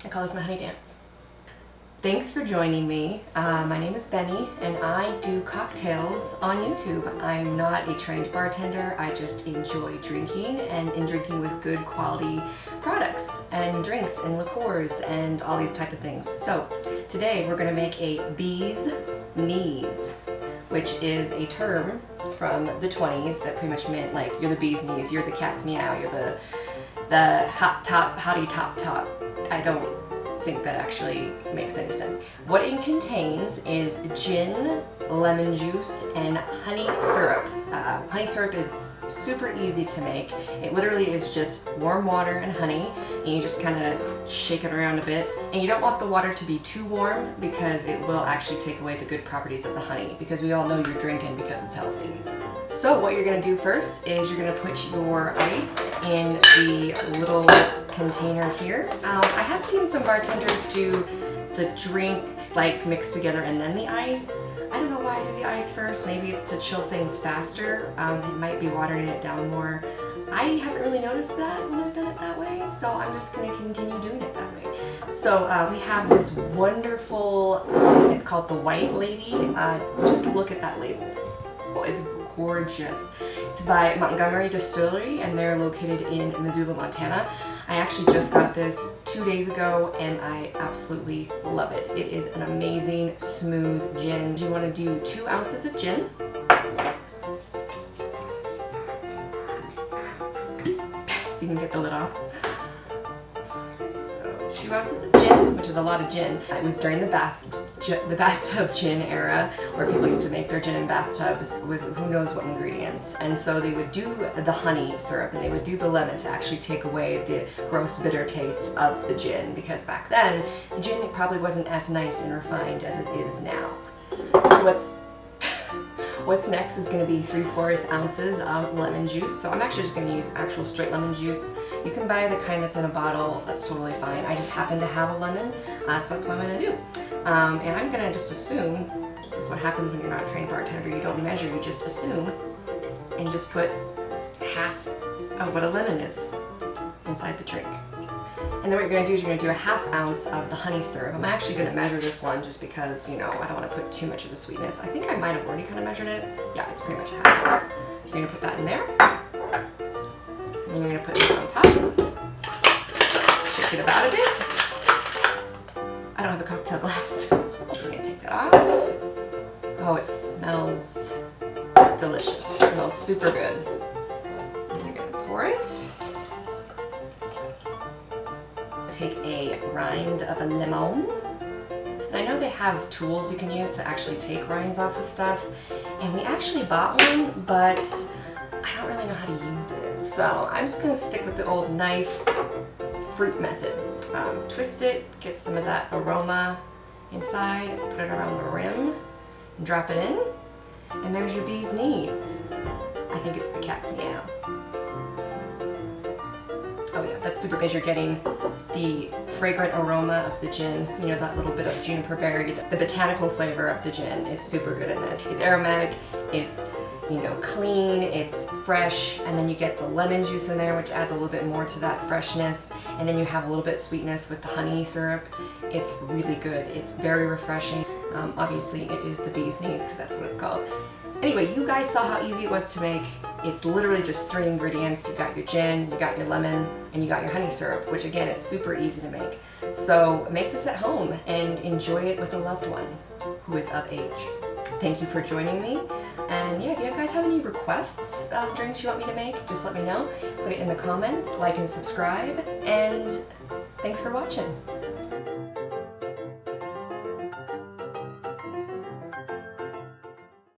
I call this my honey dance. Thanks for joining me. My name is Benny and I do cocktails on YouTube. I'm not a trained bartender. I just enjoy drinking and in drinking with good quality products and drinks and liqueurs and all these type of things. So today we're going to make a bee's knees, which is a term from the 20s that pretty much meant like you're the bee's knees, you're the cat's meow, you're the hot top, hottie top. I don't think that actually makes any sense. What it contains is gin, lemon juice, and honey syrup. Honey syrup is super easy to make. It literally is just warm water and honey, and you just kind of shake it around a bit. And you don't want the water to be too warm because it will actually take away the good properties of the honey, because we all know you're drinking because it's healthy. So what you're going to do first is you're going to put your ice in the little container here. I have seen some bartenders do the drink like mixed together and then the ice. I don't know why I do the ice first. Maybe it's to chill things faster. It might be watering it down more. I haven't really noticed that when I've done it that way, so I'm just going to continue doing it that way. So we have this wonderful, it's called the Whyte Laydie. Just look at that label. It's gorgeous. It's by Montgomery Distillery and they're located in Missoula, Montana. I actually just got this 2 days ago and I absolutely love it. It is an amazing, smooth gin. You want to do 2 ounces of gin. If you can get the lid off. So 2 ounces of gin, which is a lot of gin. It was during the bathtub gin era where people used to make their gin in bathtubs with who knows what ingredients. And so they would do the honey syrup and they would do the lemon to actually take away the gross bitter taste of the gin, because back then the gin probably wasn't as nice and refined as it is now. So what's next is going to be 3/4 ounces of lemon juice. So I'm actually just going to use actual straight lemon juice. You can buy the kind that's in a bottle, that's totally fine. I just happen to have a lemon, so that's what I'm going to do. And I'm going to just assume, this is what happens when you're not a trained bartender, you don't measure, you just assume, and just put half of what a lemon is inside the drink. And then what you're going to do is you're going to do 1/2 ounce of the honey syrup. I'm actually going to measure this one just because, you know, I don't want to put too much of the sweetness. I think I might have already kind of measured it. Yeah, it's pretty much 1/2 ounce. So you're going to put that in there. And then you're going to put this on top. Shake it about a bit. I don't have a cocktail glass. I'm going to take that off. Oh, it smells delicious. It smells super good. And you're going to pour it. Take a rind of a lemon. And I know they have tools you can use to actually take rinds off of stuff. And we actually bought one, but I don't really know how to use it. So I'm just going to stick with the old knife fruit method. Twist it, get some of that aroma inside, put it around the rim, and drop it in. And there's your bee's knees. I think it's the cat's meow. Oh yeah, that's super good. You're getting the fragrant aroma of the gin, you know, that little bit of juniper berry. The botanical flavor of the gin is super good in this. It's aromatic, it's, you know, clean, it's fresh, and then you get the lemon juice in there, which adds a little bit more to that freshness, and then you have a little bit of sweetness with the honey syrup. It's really good. It's very refreshing. Obviously, it is the bee's knees because that's what it's called. Anyway, you guys saw how easy it was to make. It's literally just 3 ingredients. You got your gin, you got your lemon, and you got your honey syrup, which again is super easy to make. So make this at home and enjoy it with a loved one who is of age. Thank you for joining me. And yeah, if you guys have any requests of drinks you want me to make, just let me know. Put it in the comments, like and subscribe, and thanks for watching.